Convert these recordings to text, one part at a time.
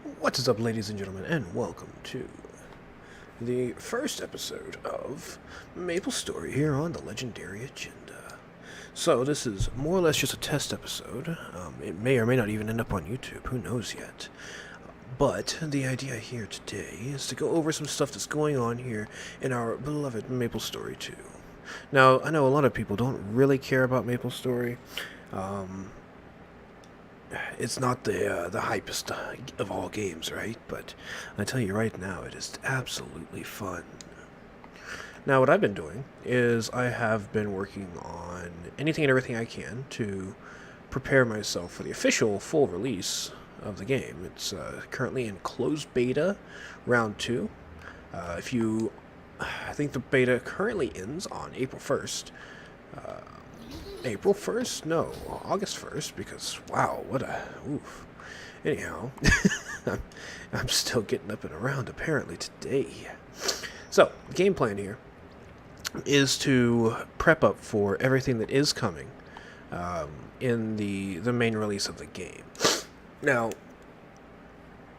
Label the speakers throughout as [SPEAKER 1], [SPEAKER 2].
[SPEAKER 1] What is up, ladies and gentlemen, and welcome to the first episode of MapleStory here on the Legendary Agenda. So, this is more or less just a test episode. It may or may not even end up on YouTube, who knows yet. But the idea here today is to go over some stuff that's going on here in our beloved MapleStory 2. Now, I know a lot of people don't really care about MapleStory. It's not the hypest of all games, right? But I tell you right now, it is absolutely fun. Now, what I've been doing is I have been working on anything and everything I can to prepare myself for the official full release of the game. It's currently in closed beta, round 2. I think the beta currently ends on April 1st. April 1st? No, August 1st, because, wow, what a, oof. Anyhow, I'm still getting up and around, apparently, today. So, the game plan here is to prep up for everything that is coming in the main release of the game. Now,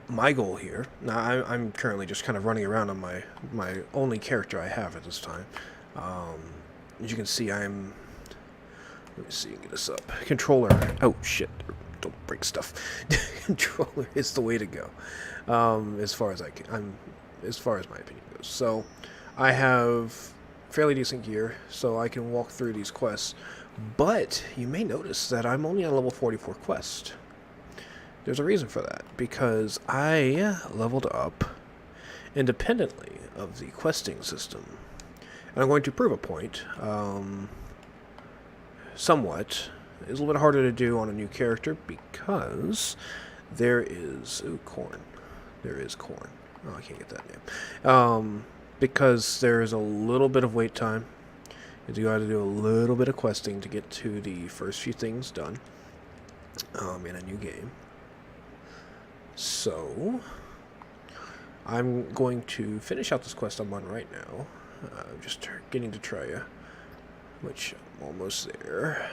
[SPEAKER 1] my goal here, I'm currently just kind of running around on my only character I have at this time. As you can see, let me see, get this up. Controller. Oh, shit. Don't break stuff. Controller is the way to go. As far as as far as my opinion goes. So, I have fairly decent gear, so I can walk through these quests. But you may notice that I'm only on level 44 quest. There's a reason for that, because I leveled up independently of the questing system. And I'm going to prove a point. Somewhat. It's a little bit harder to do on a new character because there is... Ooh, corn. There is corn. Oh, I can't get that name. Because there is a little bit of wait time. You got to do a little bit of questing to get to the first few things done in a new game. So, I'm going to finish out this quest I'm on right now. Just getting to Traya, which I'm almost there.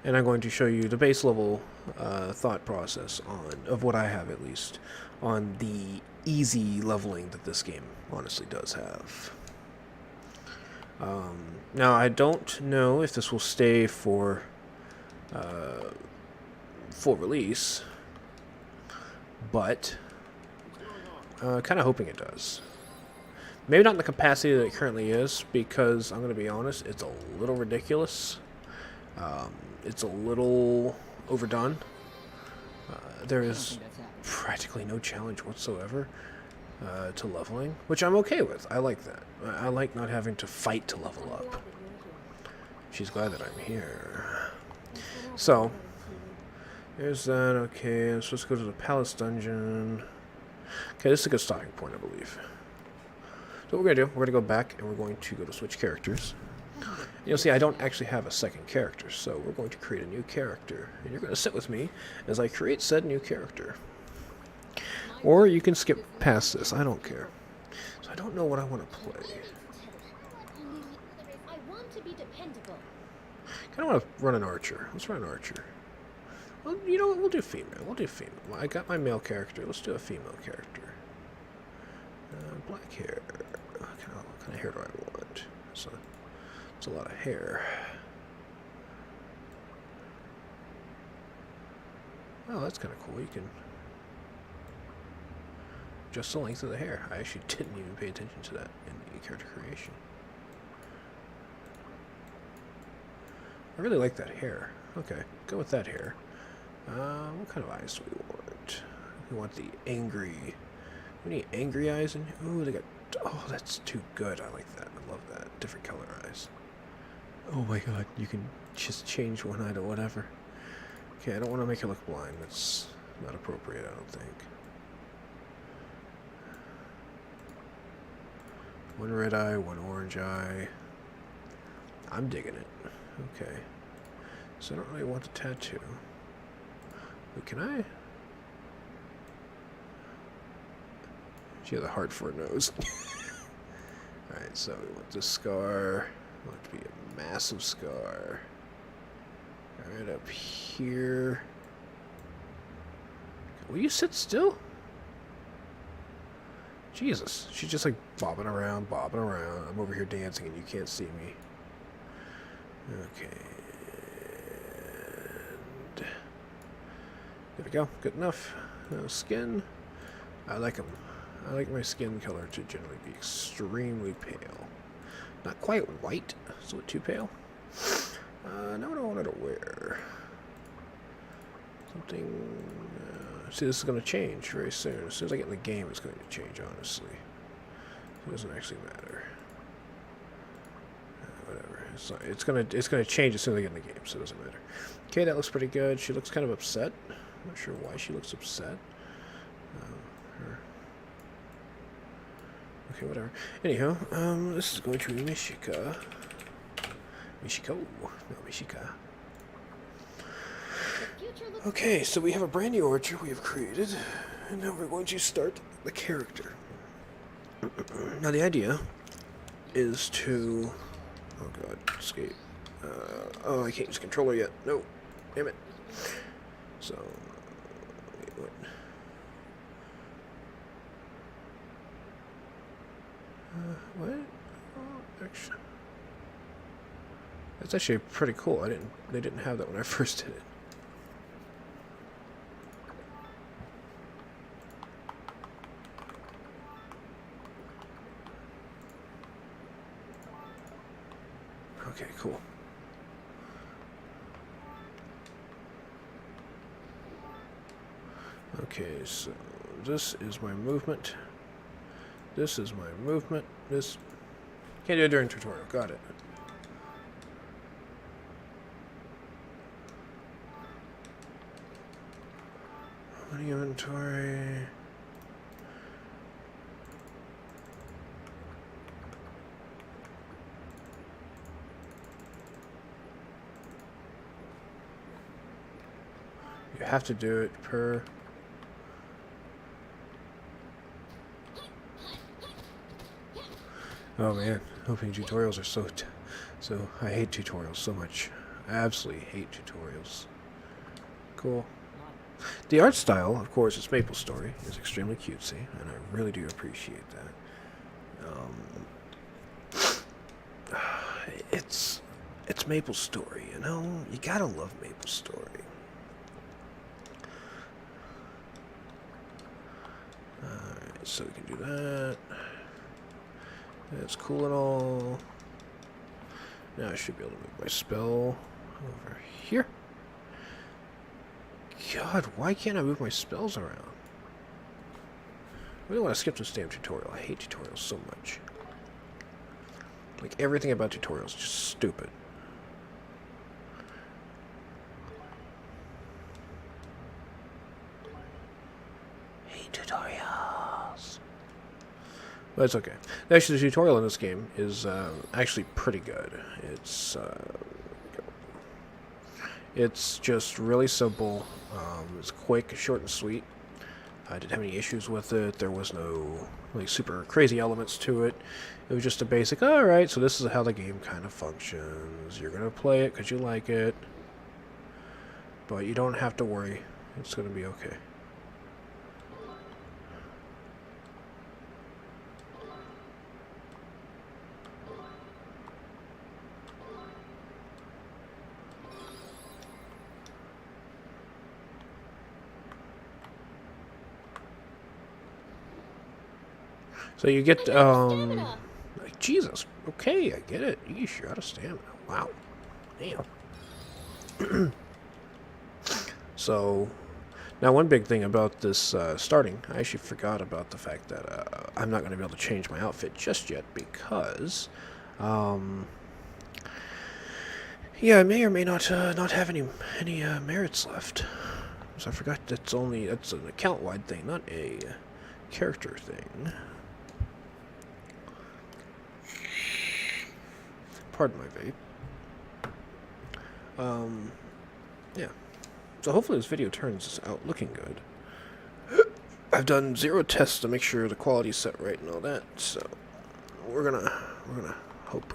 [SPEAKER 1] And I'm going to show you the base level thought process of what I have, at least, on the easy leveling that this game honestly does have. Now, I don't know if this will stay for full release, but kind of hoping it does. Maybe not in the capacity that it currently is, because I'm going to be honest, it's a little ridiculous. It's a little overdone. There is practically no challenge whatsoever to leveling, which I'm okay with. I like that. I like not having to fight to level up. She's glad that I'm here. So, there's that. Okay, I'm supposed to go to the palace dungeon. Okay, this is a good starting point, I believe. So what we're going to do, we're going to go back and we're going to go to switch characters. You'll see I don't actually have a second character, so we're going to create a new character. And you're going to sit with me as I create said new character. Or you can skip past this, I don't care. So I don't know what I want to play. I kind of want to run an archer. Let's run an archer. Well, you know what, we'll do female. We'll do female. I got my male character, let's do a female character. Black hair. What kind of hair do I want? So, it's a lot of hair. Oh, that's kind of cool. You can adjust the length of the hair. I actually didn't even pay attention to that in the character creation. I really like that hair. Okay, go with that hair. What kind of eyes do we want? We want the angry... Any angry eyes in here? Ooh, they got... Oh, that's too good. I like that. I love that. Different color eyes. Oh my god, you can just change one eye to whatever. Okay, I don't want to make her look blind. That's not appropriate, I don't think. One red eye, one orange eye. I'm digging it. Okay. So I don't really want the tattoo. But can I... She has a heart for a nose. Alright, so we want this scar. We want it to be a massive scar. Right up here. Will you sit still? Jesus. She's just like bobbing around, bobbing around. I'm over here dancing and you can't see me. Okay. And there we go. Good enough. Skin. I like them. I like my skin color to generally be extremely pale. Not quite white. It's a little too pale. Now what I wanted to wear. Something... see, this is going to change very soon. As soon as I get in the game, it's going to change, honestly. It doesn't actually matter. Whatever. It's going to change as soon as I get in the game, so it doesn't matter. Okay, that looks pretty good. She looks kind of upset. I'm not sure why she looks upset. Her. Okay, whatever. Anyhow, this is going to be Mishika. Mishiko. No, Mishika. Okay, so we have a brand new orchard we have created, and now we're going to start the character. Now the idea is to... oh god, escape. Oh, I can't use controller yet. No, damn it. So, wait, what? What? Oh, actually, that's actually pretty cool. They didn't have that when I first did it. Okay, cool. Okay, so this is my movement. This is my movement. This can't do it during tutorial. Got it. Money inventory. You have to do it per... oh man, opening tutorials are so I hate tutorials so much. I absolutely hate tutorials. Cool. The art style, of course, is MapleStory. It's extremely cutesy, and I really do appreciate that. It's MapleStory, you know? You gotta love MapleStory. Alright, so we can do that. That's cool and all. Now I should be able to move my spell over here. God, why can't I move my spells around? I really want to skip this damn tutorial. I hate tutorials so much. Like, everything about tutorials is just stupid. Hate tutorials. But it's okay. Actually, the tutorial in this game is actually pretty good. It's just really simple. It's quick, short, and sweet. I didn't have any issues with it. There was no like super crazy elements to it. It was just a basic, alright, so this is how the game kind of functions. You're going to play it because you like it. But you don't have to worry. It's going to be okay. So you get, like, Jesus, okay, I get it. Yeesh, you're out of stamina. Wow. Damn. So, now one big thing about this starting, I actually forgot about the fact that I'm not going to be able to change my outfit just yet because, yeah, I may or may not have any merits left. So I forgot that's an account-wide thing, not a character thing. Pardon my vape. Yeah. So hopefully this video turns out looking good. I've done 0 tests to make sure the quality's set right and all that. So we're gonna hope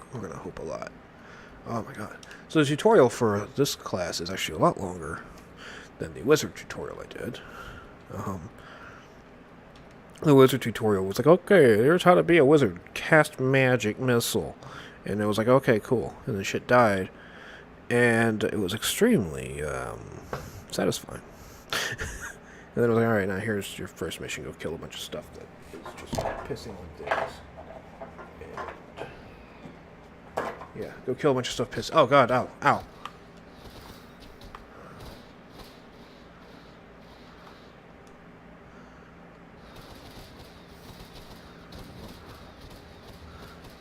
[SPEAKER 1] a lot. Oh my god. So the tutorial for this class is actually a lot longer than the wizard tutorial I did. The wizard tutorial was like, okay, here's how to be a wizard. Cast magic missile. And it was like, okay, cool. And the shit died. And it was extremely satisfying. And then I was like, alright, now here's your first mission. Go kill a bunch of stuff that is just pissing on things. And yeah, go kill a bunch of stuff pissing. Oh god, ow, ow.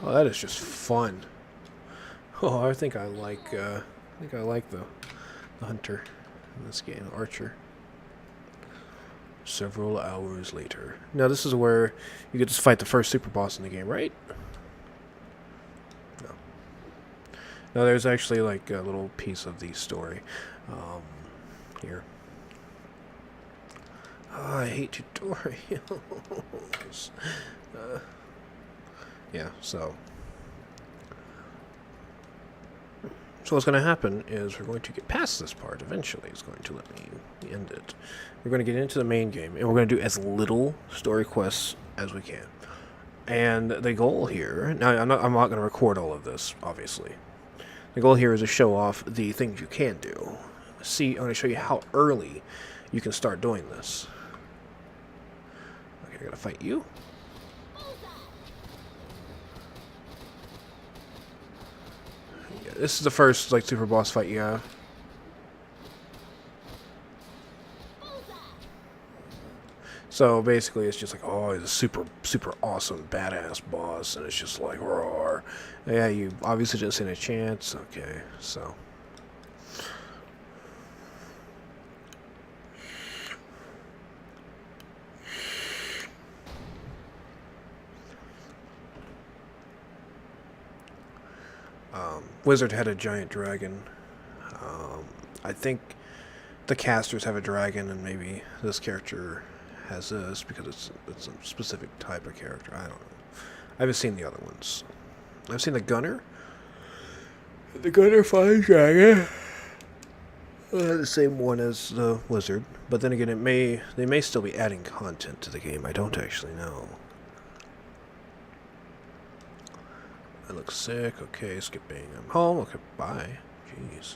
[SPEAKER 1] Oh, that is just fun. Oh, I think I like the hunter in this game, archer. Several hours later. Now this is where you get to fight the first super boss in the game, right? No. No, there's actually like a little piece of the story here. Oh, I hate tutorials. Yeah, so what's going to happen is we're going to get past this part eventually. It's going to let me end it. We're going to get into the main game, and we're going to do as little story quests as we can. And the goal here, now I'm not going to record all of this, obviously. The goal here is to show off the things you can do. I'm going to show you how early you can start doing this. Okay, I got to fight you. This is the first like super boss fight you have. So basically, it's just like, oh, he's a super awesome badass boss, and it's just like roar. Yeah, you obviously didn't stand a chance. Okay, so. Wizard had a giant dragon. I think the casters have a dragon, and maybe this character has this because it's a specific type of character. I don't know. I haven't seen the other ones. I've seen the gunner. The gunner fights dragon. The same one as the wizard, but then again, they may still be adding content to the game. I don't actually know. I look sick. Okay, skipping. I'm home. Okay, bye. Jeez.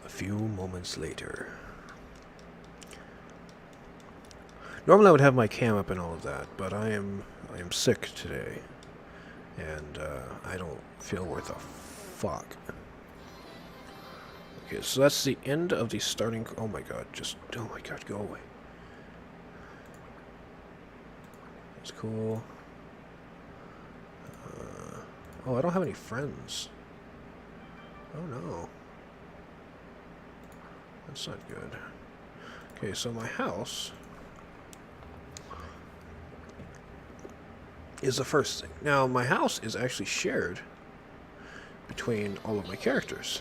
[SPEAKER 1] A few moments later. Normally I would have my cam up and all of that, but I am sick today, and I don't feel worth a fuck. Okay, so that's the end of the starting. Oh my god! Oh my god! Go away. That's cool. Oh, I don't have any friends. Oh no. That's not good. Okay, so my house is the first thing. Now, my house is actually shared between all of my characters.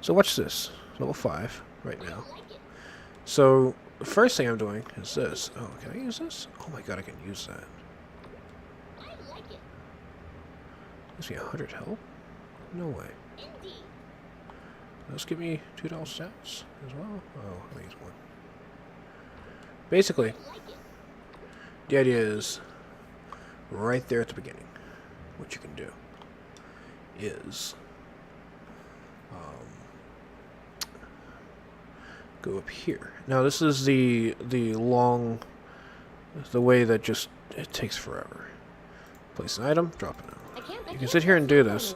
[SPEAKER 1] So watch this. Level 5 right now. So the first thing I'm doing is this. Oh, can I use this? Oh my god, I can use that. Gives me 100 health? No way. Let's give me $2 stats as well. Oh, I use one. Basically, the idea is right there at the beginning. What you can do is go up here. Now this is the way that just it takes forever. Place an item, drop it out. You can sit here and do this.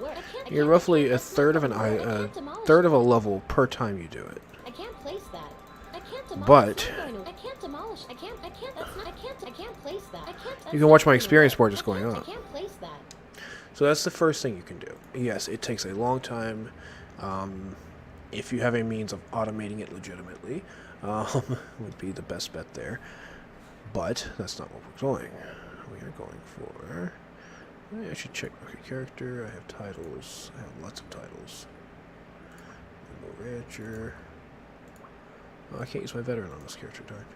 [SPEAKER 1] You're roughly a third of a level per time you do it.
[SPEAKER 2] I can't place that. I can't demolish.
[SPEAKER 1] But
[SPEAKER 2] I can't demolish. I can't place that.
[SPEAKER 1] you can watch my experience bar just going
[SPEAKER 2] I
[SPEAKER 1] up.
[SPEAKER 2] can't place that.
[SPEAKER 1] So that's the first thing you can do. Yes, it takes a long time. If you have a means of automating it legitimately, would be the best bet there. But that's not what we're going. We are going for. I should check. Okay, character. I have titles. I have lots of titles. Rancher. Oh, I can't use my veteran on this character, darn.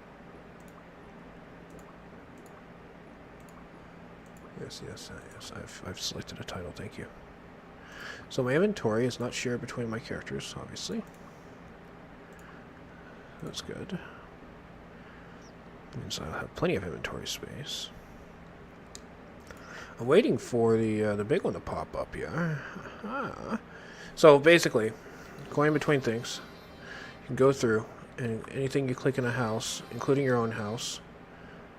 [SPEAKER 1] Yes. I've selected a title. Thank you. So my inventory is not shared between my characters, obviously. That's good. Means I'll have plenty of inventory space. I'm waiting for the big one to pop up here. So basically, going between things, you can go through, and anything you click in a house, including your own house,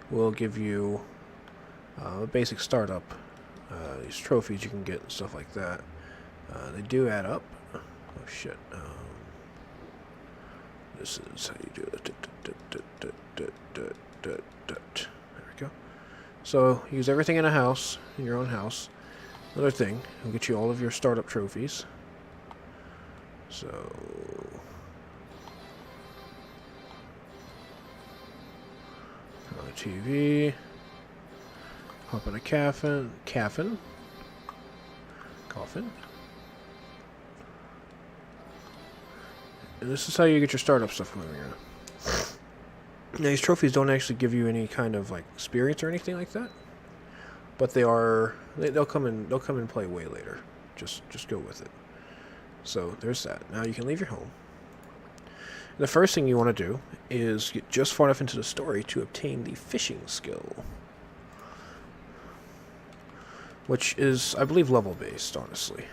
[SPEAKER 1] will give you a basic startup. These trophies you can get and stuff like that. They do add up. Oh shit. This is how you do it. There we go. So, use everything in a house, in your own house. Another thing, will get you all of your startup trophies. So... on a TV. Hop in a coffin. And this is how you get your startup stuff moving around. Now, these trophies don't actually give you any kind of like experience or anything like that, but they'll come in play way later. Just go with it. So there's that. Now you can leave your home. And the first thing you want to do is get just far enough into the story to obtain the fishing skill, which is, I believe, level based. Honestly,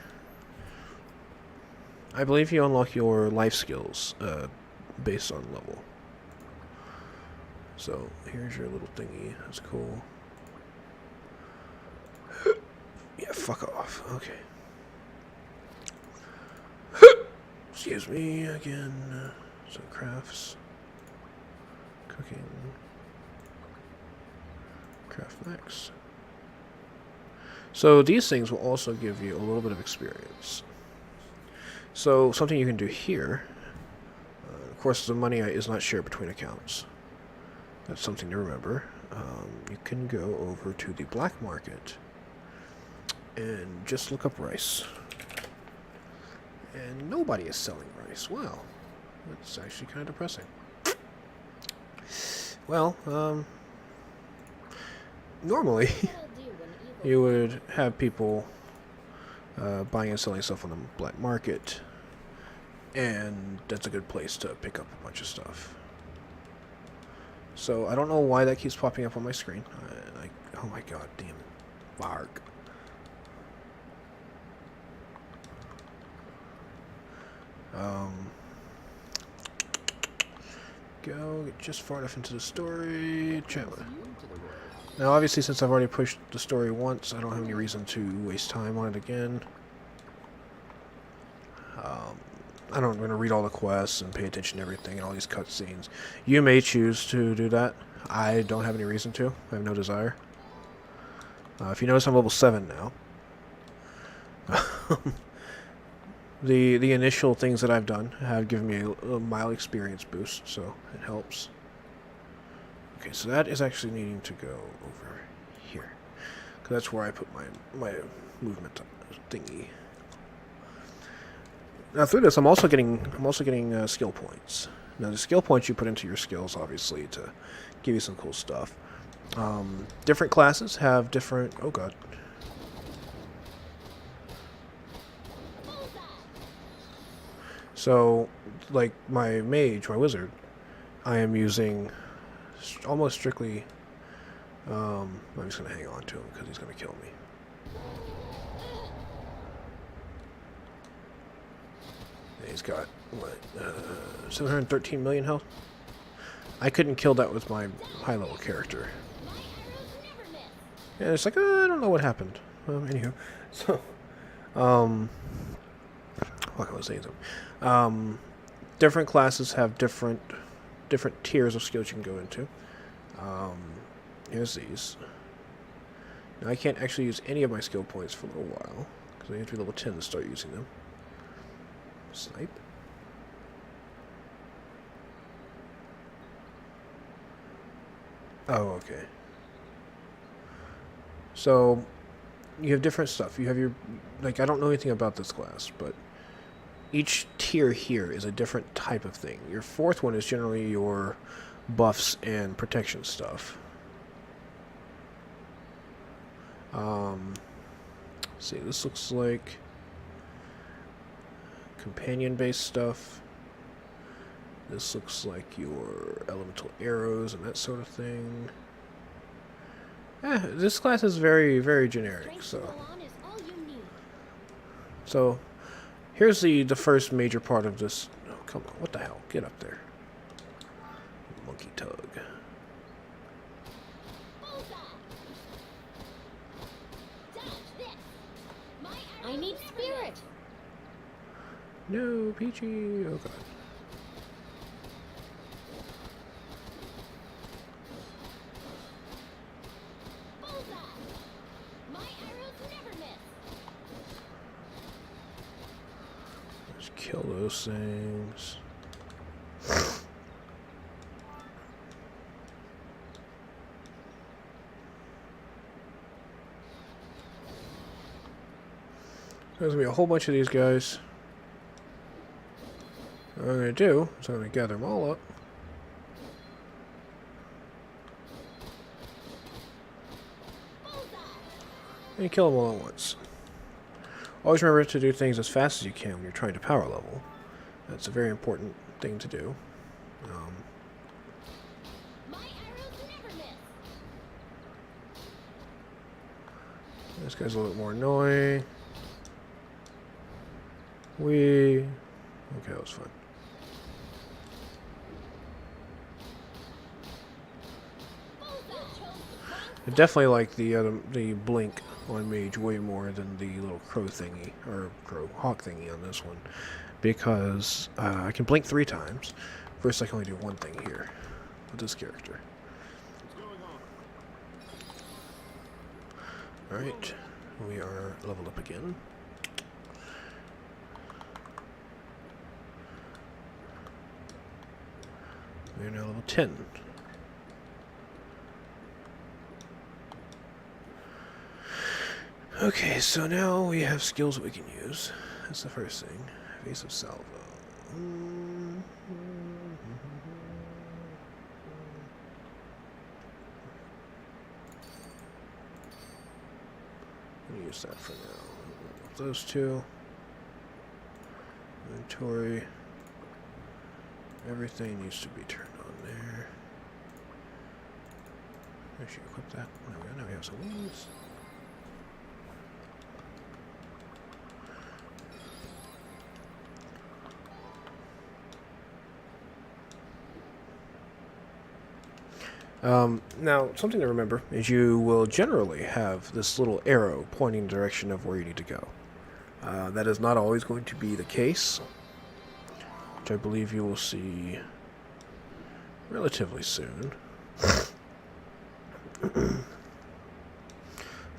[SPEAKER 1] I believe you unlock your life skills based on level. So, here's your little thingy. That's cool. Yeah, fuck off. Okay. Excuse me again. So, crafts. Cooking. Craft max. So, these things will also give you a little bit of experience. So, something you can do here. Of course, the money is not shared between accounts. That's something to remember. You can go over to the black market and just look up rice. And nobody is selling rice. Wow. That's actually kind of depressing. Well, normally you would have people buying and selling stuff on the black market, and that's a good place to pick up a bunch of stuff. So I don't know why that keeps popping up on my screen. Oh my god, damn it. Bark. Go get just far enough into the story. Chat. Now, obviously, since I've already pushed the story once, I don't have any reason to waste time on it again. I don't want to read all the quests and pay attention to everything and all these cutscenes. You may choose to do that. I don't have any reason to. I have no desire. If you notice, I'm level 7 now. The initial things that I've done have given me a mild experience boost, so it helps. Okay, so that is actually needing to go over here, because that's where I put my movement thingy. Now through this, I'm also getting skill points. Now the skill points you put into your skills, obviously, to give you some cool stuff. Different classes have different. Oh god. So, like my mage, my wizard, I am using almost strictly. I'm just gonna hang on to him because he's gonna kill me. He's got, what, 713 million health? I couldn't kill that with my high-level character. Yeah, it's like, I don't know what happened. Anywho. So, what can I say? Different classes have different tiers of skills you can go into. Here's these. Now, I can't actually use any of my skill points for a little while, because I have to be level 10 to start using them. Snipe. Oh, okay. So, you have different stuff. You have your, like, I don't know anything about this class, but each tier here is a different type of thing. Your fourth one is generally your buffs and protection stuff. See, this looks like companion-based stuff. This looks like your elemental arrows and that sort of thing. This class is very, very generic, so here's the first major part of this. Oh, come on, what the hell? Get up there. Monkey tug.
[SPEAKER 2] I need spirit.
[SPEAKER 1] No, Peachy. Oh god. Let's kill those things. There's gonna be a whole bunch of these guys. What I'm gonna do is I'm gonna gather them all up. And kill them all at once. Always remember to do things as fast as you can when you're trying to power level. That's a very important thing to do. This guy's a little bit more annoying. Okay, that was fun. I definitely like the blink on mage way more than the little crow thingy, or hawk thingy on this one, because I can blink 3 times. First, I can only do one thing here with this character. Alright, we are leveled up again. We are now level 10. Okay, so now we have skills that we can use. That's the first thing. Evasive salvo. I'm gonna use that for now. Those two. Inventory. Everything needs to be turned on there. I should equip that. Now we have some wings. Now, something to remember is you will generally have this little arrow pointing in the direction of where you need to go. That is not always going to be the case, which I believe you will see relatively soon. A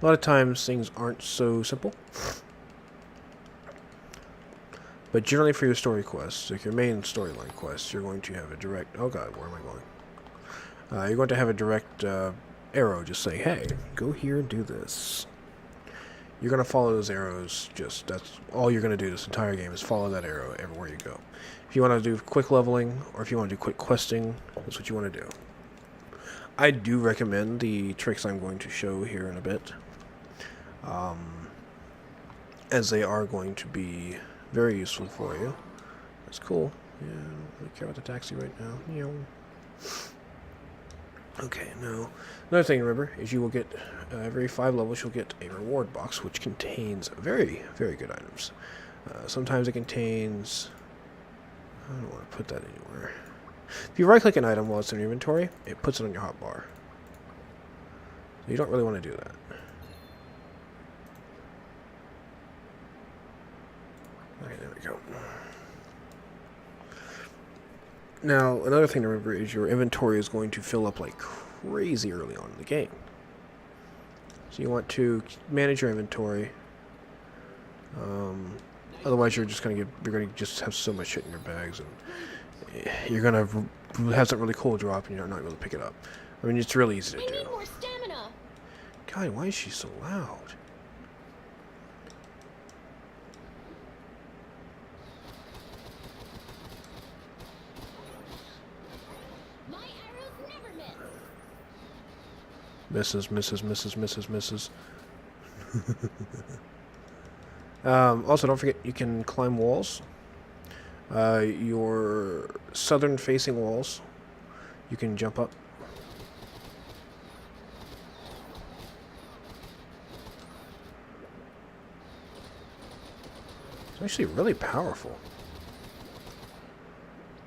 [SPEAKER 1] lot of times things aren't so simple. But generally for your story quests, like your main storyline quests, you're going to have a direct... Oh god, where am I going? You're going to have a direct arrow just say, hey, go here and do this. You're going to follow those arrows, that's all you're going to do this entire game is follow that arrow everywhere you go. If you want to do quick leveling, or if you want to do quick questing, that's what you want to do. I do recommend the tricks I'm going to show here in a bit, as they are going to be very useful for you. That's cool. Yeah, I don't really care about the taxi right now. Okay, now, another thing to remember is you will get, every 5 levels, you'll get a reward box, which contains very, very good items. Sometimes it contains... I don't want to put that anywhere. If you right-click an item while it's in your inventory, it puts it on your hotbar. So you don't really want to do that. Okay, there we go. Now, another thing to remember is your inventory is going to fill up like crazy early on in the game. So you want to manage your inventory. Otherwise, you're going to just have so much shit in your bags, and you're going to have something really cool drop, and you're not able to pick it up. I mean, it's really easy to do.
[SPEAKER 2] I need more stamina.
[SPEAKER 1] God, why is she so loud? Misses. Also, don't forget you can climb walls. Your southern facing walls, you can jump up. It's actually really powerful.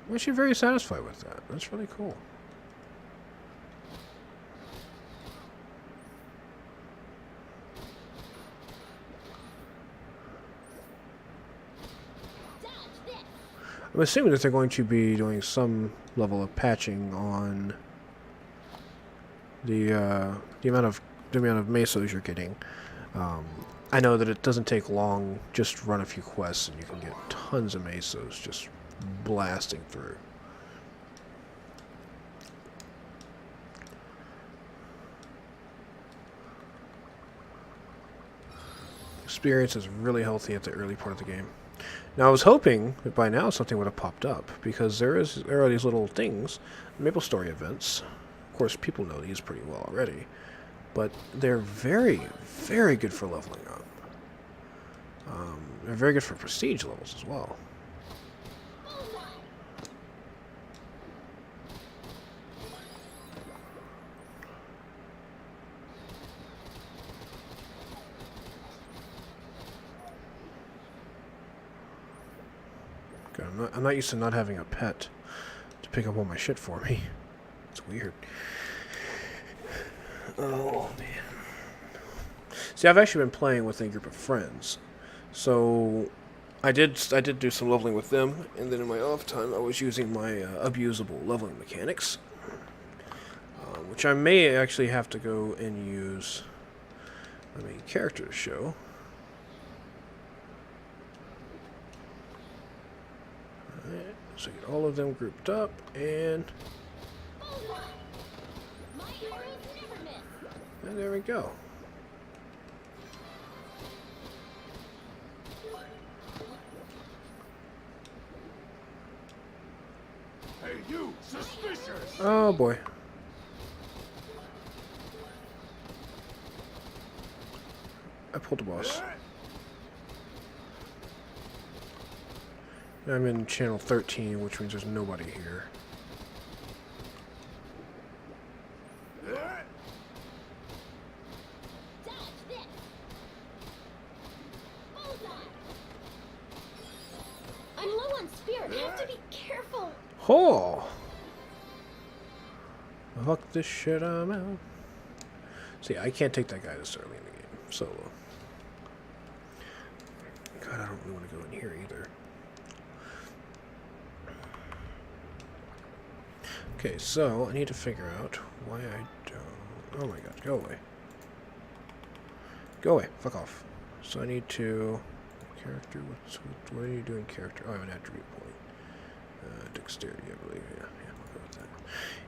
[SPEAKER 1] I'm actually very satisfied with that. That's really cool. I'm assuming that they're going to be doing some level of patching on the amount of mesos you're getting. I know that it doesn't take long. Just run a few quests and you can get tons of mesos just blasting through. Experience is really healthy at the early part of the game. Now, I was hoping that by now something would have popped up, because there are these little things, MapleStory events. Of course, people know these pretty well already, but they're very, very good for leveling up. They're very good for prestige levels as well. I'm not used to not having a pet to pick up all my shit for me. It's weird. Oh, man. See, I've actually been playing with a group of friends. So, I did do some leveling with them, and then in my off time, I was using my abusable leveling mechanics. Which I may actually have to go and use my main character to show. So get all of them grouped up, and there we go.
[SPEAKER 3] Hey, you suspicious!
[SPEAKER 1] Oh boy. I pulled the boss. I'm in channel 13, which means there's nobody here.
[SPEAKER 2] I'm low on spirit. I have to be careful.
[SPEAKER 1] Oh! Fuck this shit, I'm out. See, I can't take that guy this early in the game. Solo. God, I don't really want to go in here either. Okay, so I need to figure out why I don't... Oh my god, go away. Go away, fuck off. So I need to... Character, what are you doing character? Oh, I have an attribute point. Dexterity, I believe, yeah, I'll go with that.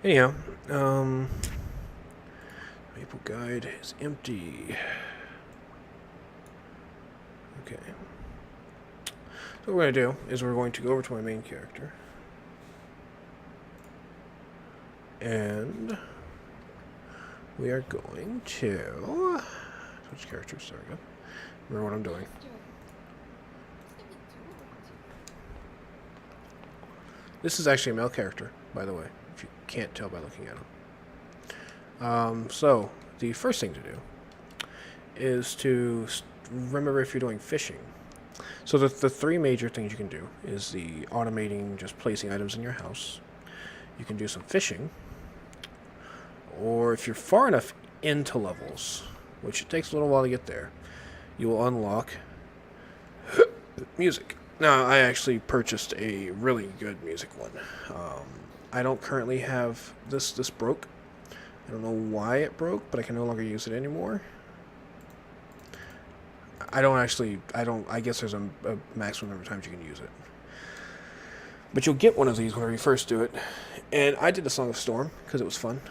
[SPEAKER 1] Anyhow, Maple Guide is empty. Okay. So what we're going to do is we're going to go over to my main character. And we are going to switch characters. There we go. Remember what I'm doing. This is actually a male character, by the way, if you can't tell by looking at him. So the first thing to do is to remember if you're doing fishing. So the three major things you can do is the automating, just placing items in your house. You can do some fishing. Or if you're far enough into levels, which it takes a little while to get there, you will unlock music. Now, I actually purchased a really good music one. I don't currently have this. This broke. I don't know why it broke, but I can no longer use it anymore. I guess there's a maximum number of times you can use it. But you'll get one of these whenever you first do it. And I did the Song of Storm because it was fun.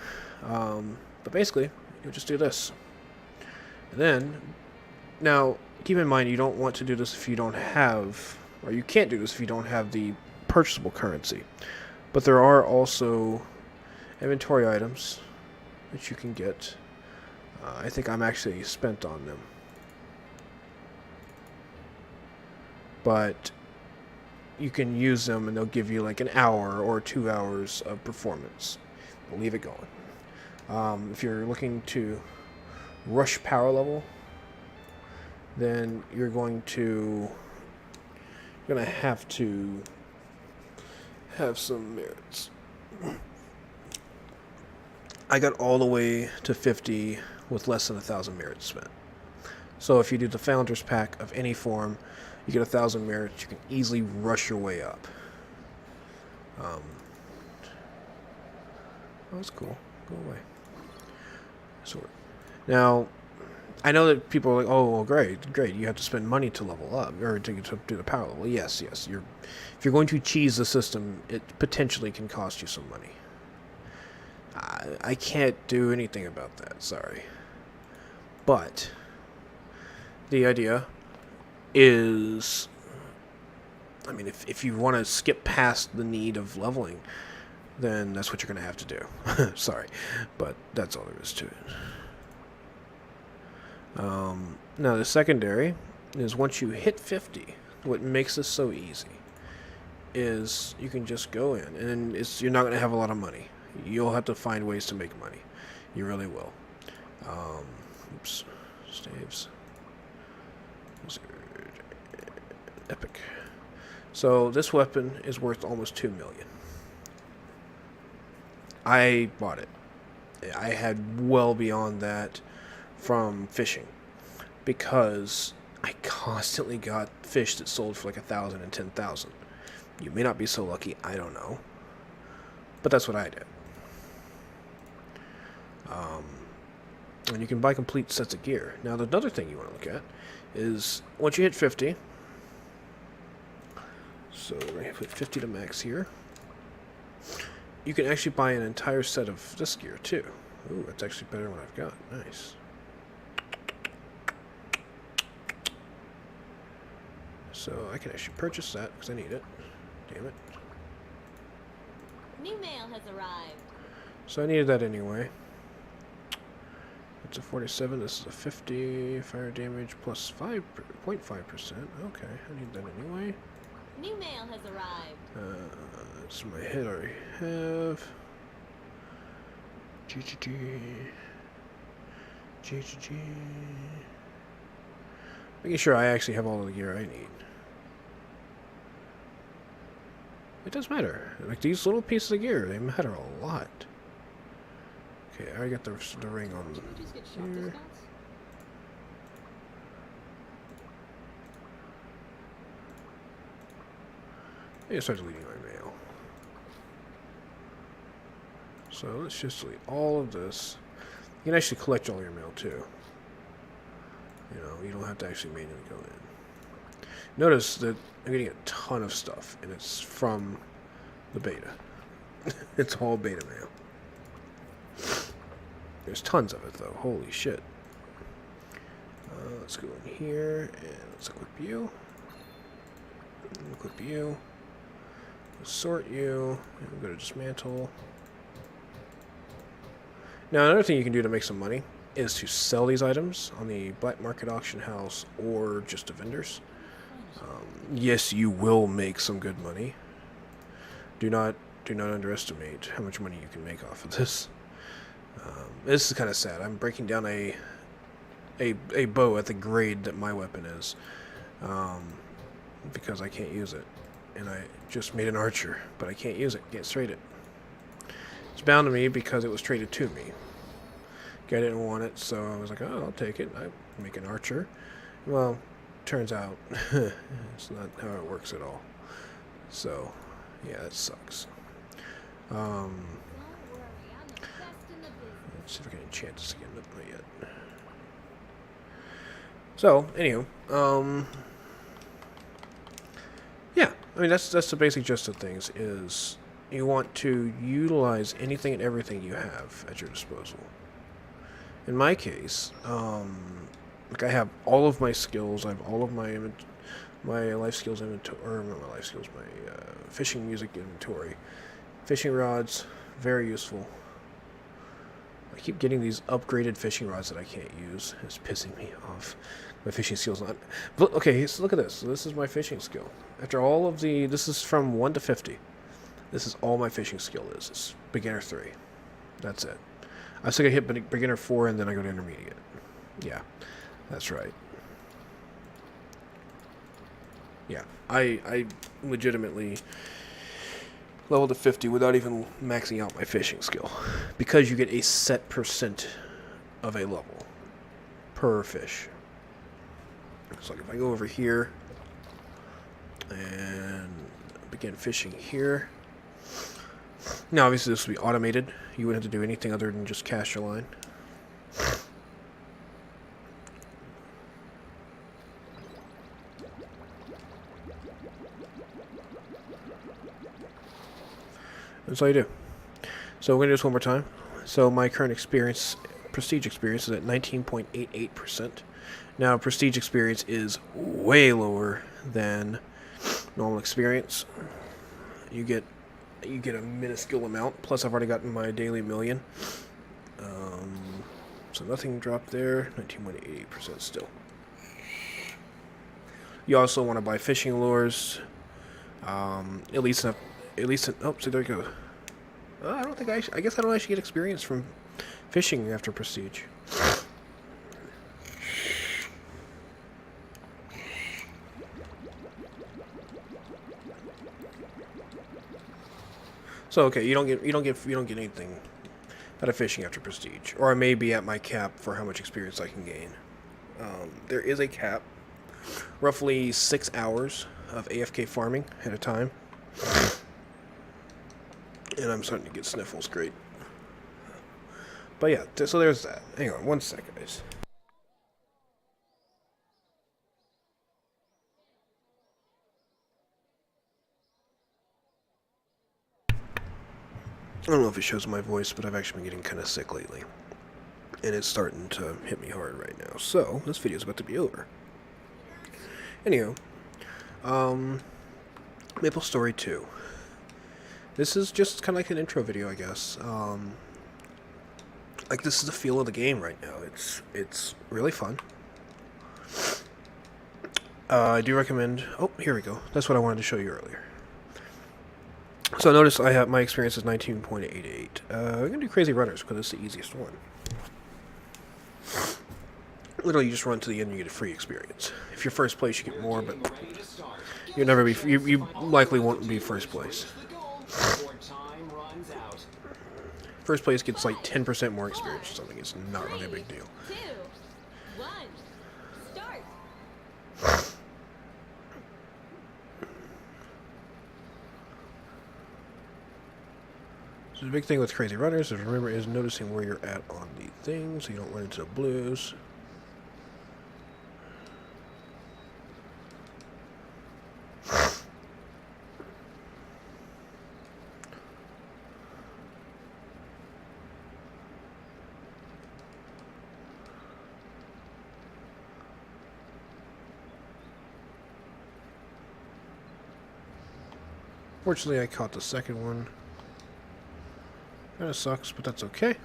[SPEAKER 1] But basically, you'll just do this. And then, now, keep in mind you don't want to do this if you don't have, or you can't do this if you don't have the purchasable currency. But there are also inventory items that you can get. I think I'm actually spent on them. you can use them and they'll give you like an hour or 2 hours of performance. Leave it going. If you're looking to rush power level, then you're going to have to have some merits. I got all the way to 50 with less than 1,000 merits spent. So if you do the Founders Pack of any form, you get 1,000 merits. You can easily rush your way up. Oh, that's cool. Go away. Sword. Now, I know that people are like, "Oh, well, great. You have to spend money to level up or to do the power level." Yes. If you're going to cheese the system, it potentially can cost you some money. I can't do anything about that. Sorry. But the idea is, I mean, if you want to skip past the need of leveling, then that's what you're going to have to do. Sorry, but that's all there is to it. Now, the secondary is once you hit 50, what makes this so easy is you can just go in, and you're not going to have a lot of money. You'll have to find ways to make money. You really will. Oops. Staves. Epic. So this weapon is worth almost 2 million. I bought it. I had well beyond that from fishing because I constantly got fish that sold for like 1,000 and 10,000. You may not be so lucky, I don't know, but that's what I did. And you can buy complete sets of gear. Now, the other thing you want to look at is once you hit 50. So we're going to put 50 to max here. You can actually buy an entire set of this gear too. Ooh, that's actually better than what I've got. Nice. So I can actually purchase that because I need it. Damn it.
[SPEAKER 2] New mail has arrived.
[SPEAKER 1] So I needed that anyway. It's a 47. This is a 50. Fire damage plus 5.5%. Okay, I need that anyway.
[SPEAKER 2] New mail has arrived.
[SPEAKER 1] This is my hit I already have. GGG. Making sure I actually have all of the gear I need. It does matter. Like these little pieces of gear, they matter a lot. Okay, I already got the ring on
[SPEAKER 2] Did you just get shot
[SPEAKER 1] here.
[SPEAKER 2] discounts?
[SPEAKER 1] I start deleting my mail. So let's just delete all of this. You can actually collect all your mail too. You know, you don't have to actually manually go in. Notice that I'm getting a ton of stuff, and it's from the beta. It's all beta mail. There's tons of it though. Holy shit. Let's go in here and let's equip you. Equip you. Sort you, and we'll go to dismantle. Now, another thing you can do to make some money is to sell these items on the black market auction house or just to vendors. Yes, you will make some good money. Do not underestimate how much money you can make off of this. This is kind of sad. I'm breaking down a bow at the grade that my weapon is because I can't use it. And I just made an archer, but I can't use it, can't trade it. It's bound to me because it was traded to me. Guy didn't want it, so I was like, oh, I'll take it. I make an archer. Well, turns out it's not how it works at all. So, yeah, it sucks.
[SPEAKER 2] Don't worry, I'm the best in the business.
[SPEAKER 1] Let's see if I can enchant this again. Nope, not yet. So, anywho, yeah, I mean, that's the basic gist of things, is you want to utilize anything and everything you have at your disposal. In my case, like I have all of my skills, I have all of my life skills inventory, or not my life skills, my fishing music inventory. Fishing rods, very useful. keep getting these upgraded fishing rods that I can't use. It's pissing me off. My fishing skill's not... Look, okay, so look at this. So this is my fishing skill. After all of the... This is from 1 to 50. This is all my fishing skill is. It's beginner 3. That's it. I still get hit beginner 4 and then I go to intermediate. Yeah, that's right. Yeah, I legitimately leveled to 50 without even maxing out my fishing skill. Because you get a set percent of a level per fish. So like if I go over here and begin fishing here. Now obviously this will be automated. You wouldn't have to do anything other than just cast your line. That's all you do. So we're going to do this one more time. So my current experience, prestige experience, is at 19.88%. Now prestige experience is way lower than normal experience. You get a minuscule amount. Plus I've already gotten my daily million. So nothing dropped there. 19.88% still. You also want to buy fishing lures. At least, oh, so there you go. I don't think I guess I don't actually get experience from fishing after prestige. So okay, you don't get anything out of fishing after prestige, or I may be at my cap for how much experience I can gain. There is a cap, roughly 6 hours of AFK farming at a time. And I'm starting to get sniffles, great. But yeah, so there's that. Hang on one second, guys. I don't know if it shows my voice, but I've actually been getting kind of sick lately. And it's starting to hit me hard right now. So, this video is about to be over. Anywho, MapleStory 2. This is just kind of like an intro video, I guess. Like, this is the feel of the game right now. It's really fun. I do recommend... Oh, here we go. That's what I wanted to show you earlier. So notice I have my experience is 19.88. I'm going to do Crazy Runners because it's the easiest one. Literally, you just run to the end and you get a free experience. If you're first place, you get more, but you'll never be... You likely won't be first place. First place gets like 10% more experience or something. It's not really a big deal.
[SPEAKER 2] 2, 1, start.
[SPEAKER 1] So the big thing with Crazy Runners is noticing where you're at on the thing, so you don't run into the blues. Fortunately, I caught the second one. Kinda sucks, but that's okay.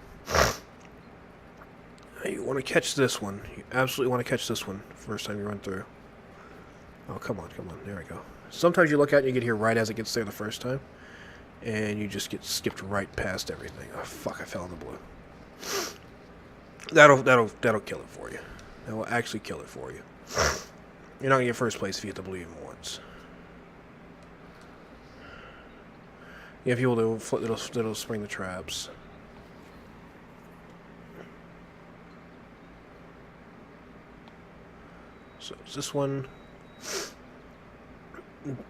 [SPEAKER 1] You want to catch this one. You absolutely want to catch this one first time you run through. Oh, come on, come on. There we go. Sometimes you look out and you get here right as it gets there the first time. And you just get skipped right past everything. Oh, fuck, I fell in the blue. That'll kill it for you. That will actually kill it for you. You're not going to get first place if you hit the blue even once. Yeah, people that'll spring the traps. So is this one?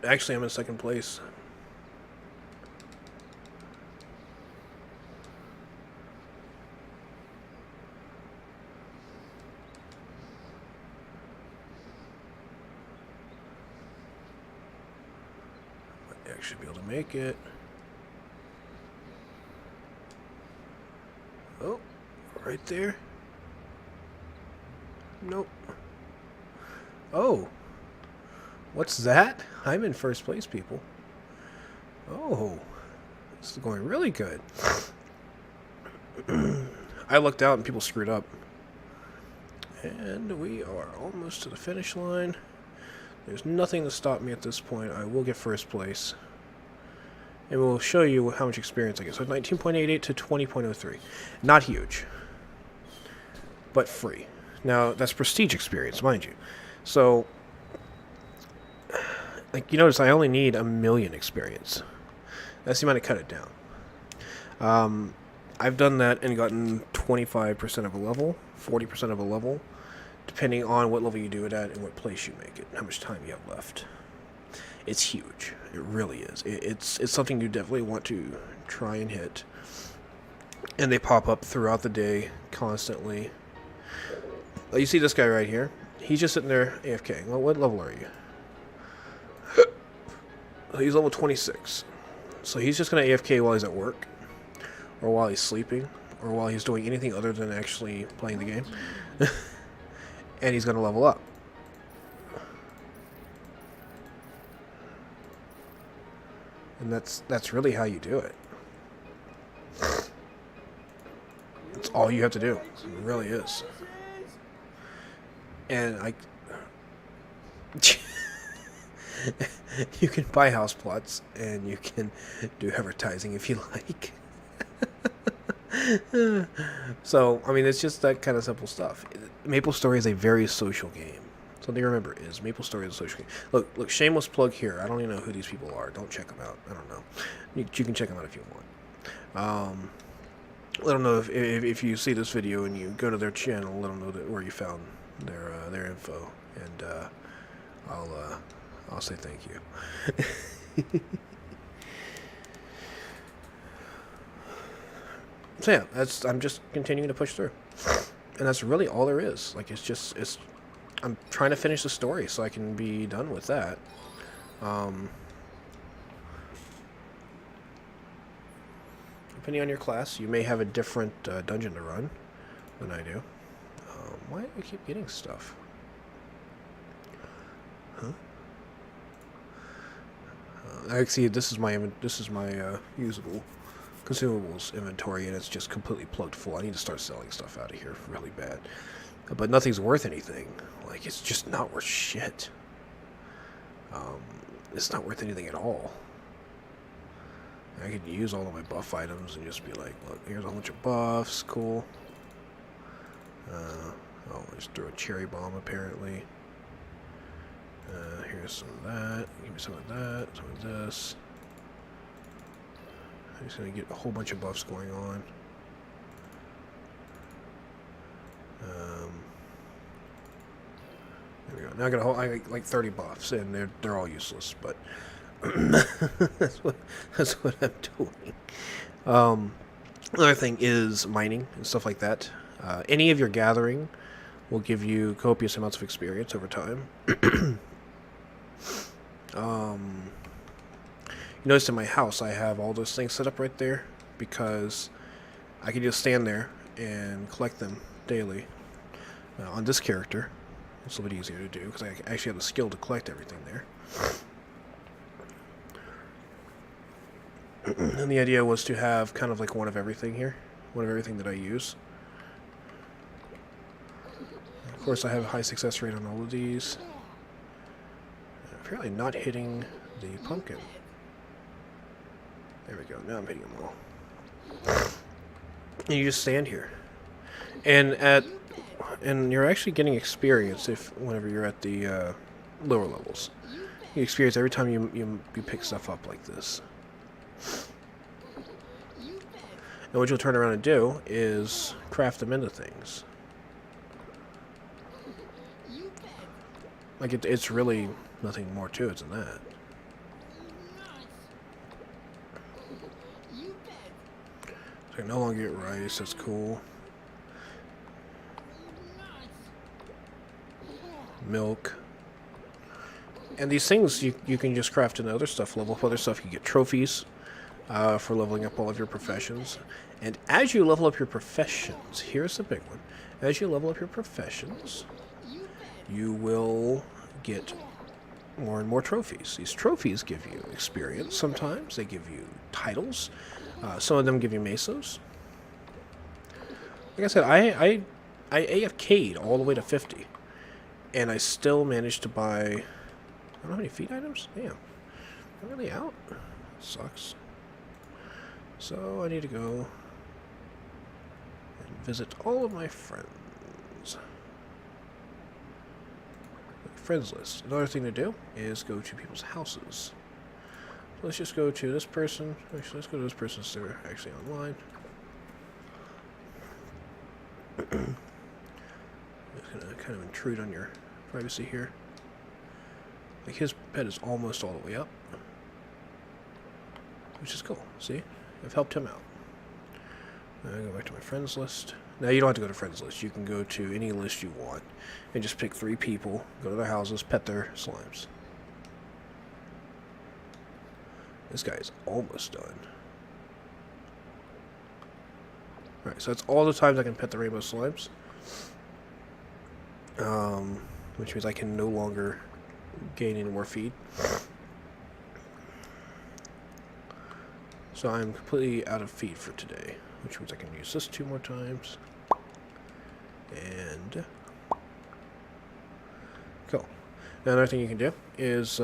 [SPEAKER 1] Actually, I'm in second place. Might actually be able to make it. Oh, right there. Nope. Oh. What's that? I'm in first place, people. Oh. This is going really good. I looked out and people screwed up. And we are almost to the finish line. There's nothing to stop me at this point. I will get first place. And we'll show you how much experience I get. So 19.88 to 20.03. Not huge. But free. Now, that's prestige experience, mind you. So, like, you notice I only need 1,000,000 experience. That's the amount I cut it down. I've done that and gotten 25% of a level, 40% of a level, depending on what level you do it at and what place you make it, and how much time you have left. It's huge. It really is. It's something you definitely want to try and hit. And they pop up throughout the day, constantly. You see this guy right here? He's just sitting there AFK. Well, what level are you? He's level 26. So he's just going to AFK while he's at work, or while he's sleeping, or while he's doing anything other than actually playing the game. And he's going to level up. And that's really how you do it. That's all you have to do. It really is. And you can buy house plots, and you can do advertising if you like. So, I mean, it's just that kind of simple stuff. MapleStory is a very social game. Something to remember is MapleStory is a social game. Look, shameless plug here. I don't even know who these people are. Don't check them out. I don't know. You can check them out if you want. Let them know if you see this video and you go to their channel. Let them know where you found their info, and I'll say thank you. So yeah, I'm just continuing to push through, and that's really all there is. Like, I'm trying to finish the story so I can be done with that. Depending on your class, you may have a different dungeon to run than I do. Why do I keep getting stuff? Huh? Actually, this is my usable consumables inventory, and it's just completely plugged full. I need to start selling stuff out of here really bad. But nothing's worth anything. Like, it's just not worth shit. It's not worth anything at all. I could use all of my buff items and just be like, look, here's a bunch of buffs, cool. Oh, I just threw a cherry bomb, apparently. Here's some of that. Give me some of that, some of this. I'm just going to get a whole bunch of buffs going on. There we go. Now I got like 30 buffs, and they're all useless, but that's what I'm doing. Another thing is mining and stuff like that. Any of your gathering will give you copious amounts of experience over time. You notice in my house I have all those things set up right there because I can just stand there and collect them daily. On this character, it's a little bit easier to do because I actually have the skill to collect everything there. And the idea was to have kind of like one of everything here. One of everything that I use. Of course, I have a high success rate on all of these. Apparently not hitting the pumpkin. There we go. Now I'm hitting them all. And you just stand here. And you're actually getting experience whenever you're at the lower levels. You experience every time you pick stuff up like this. And what you'll turn around and do is craft them into things. Like, it's really nothing more to it than that. So I can no longer get rice, that's cool. Milk. And these things you can just craft into other stuff, level up other stuff. You get trophies for leveling up all of your professions. And as you level up your professions, here's the big one. As you level up your professions, you will get more and more trophies. These trophies give you experience sometimes. They give you titles. Some of them give you mesos. Like I said, I AFK'd all the way to 50. And I still managed to buy... I don't know how many feed items? Damn. I'm really out. Sucks. So I need to go and visit all of my friends. Friends list. Another thing to do is go to people's houses. So let's just go to this person. Actually, let's go to this person since they're actually online. Just gonna kind of intrude on your privacy here. Like his pet is almost all the way up, which is cool. See, I've helped him out. Now I go back to my friends list. Now you don't have to go to friends list. You can go to any list you want and just pick 3 people, go to their houses, pet their slimes. This guy is almost done. Alright, so that's all the times I can pet the rainbow slimes. Which means I can no longer gain any more feed. So I'm completely out of feed for today, which means I can use this 2 more times. And cool. Now another thing you can do is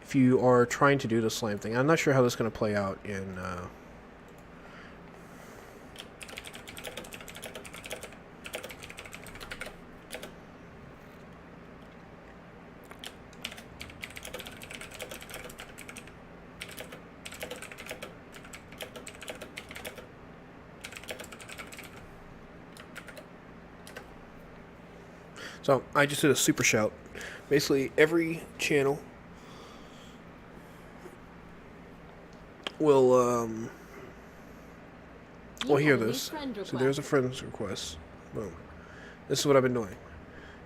[SPEAKER 1] if you are trying to do the slime thing, I'm not sure how this is going to play out in so I just did a super shout. Basically, every channel will hear this. So there's a friend's request. Boom. This is what I've been doing.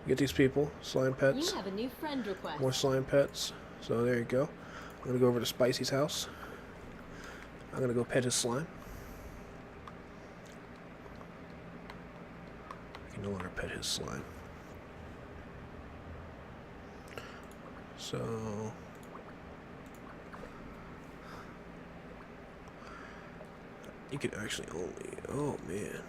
[SPEAKER 1] You get these people, slime pets.
[SPEAKER 2] You have a new friend request.
[SPEAKER 1] More slime pets. So there you go. I'm gonna go over to Spicy's house. I'm gonna go pet his slime. I can no longer pet his slime. So you can actually only, oh man.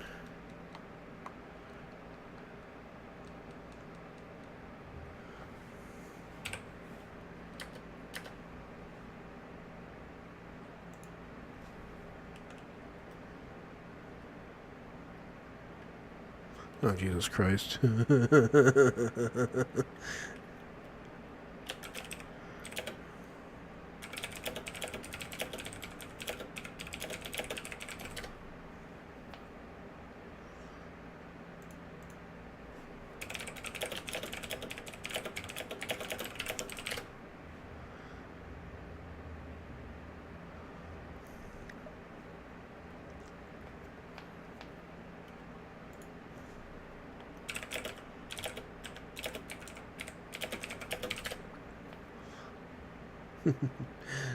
[SPEAKER 1] Oh, Jesus Christ.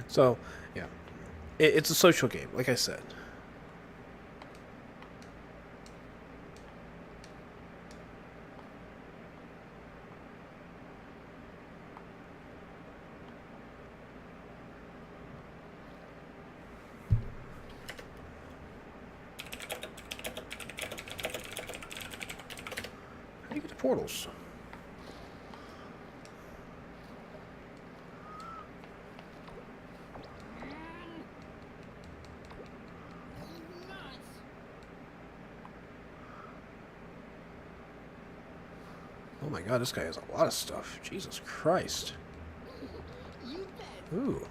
[SPEAKER 1] So, yeah. It's a social game, like I said. How do you get the portals? Oh my god, this guy has a lot of stuff. Jesus Christ. Ooh.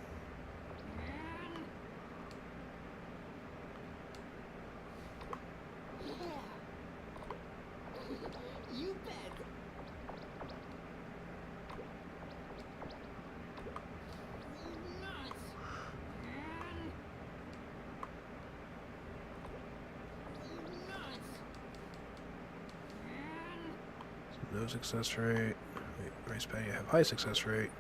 [SPEAKER 1] No success rate. Rice patty have high success rate.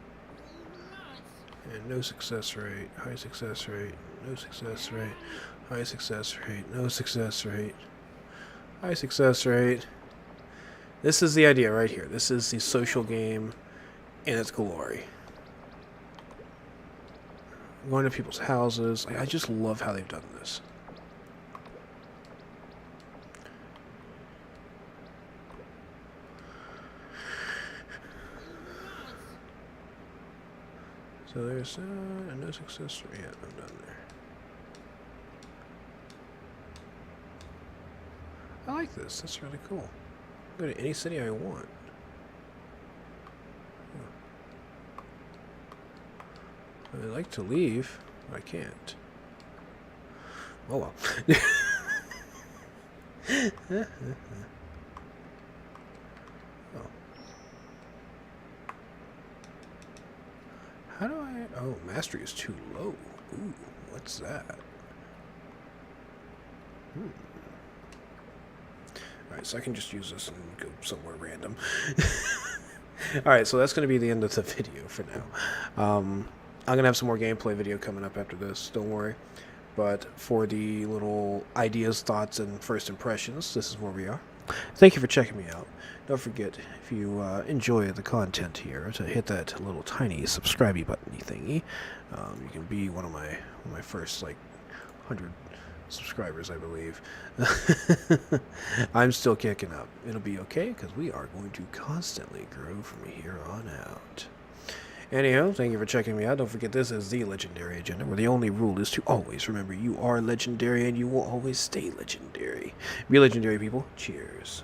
[SPEAKER 1] And no success rate. High success rate. No success rate. High success rate. No success rate. High success rate. This is the idea right here. This is the social game in its glory. Going to people's houses. Like, I just love how they've done this. So there's a no success story. Yeah, I'm done there. I like this. That's really cool. Go to any city I want. I'd like to leave, but I can't. Oh well. Oh. How do I... Oh, mastery is too low. Ooh, what's that? Alright, so I can just use this and go somewhere random. Alright, so that's going to be the end of the video for now. I'm going to have some more gameplay video coming up after this, don't worry. But for the little ideas, thoughts, and first impressions, this is where we are. Thank you for checking me out. Don't forget, if you enjoy the content here, to hit that little tiny subscribe button thingy. You can be one of my first, like, 100 subscribers, I believe. I'm still kicking up. It'll be okay, because we are going to constantly grow from here on out. Anyhow, thank you for checking me out. Don't forget, this is the Legendary Agenda, where the only rule is to always remember you are legendary and you will always stay legendary. Be legendary, people. Cheers.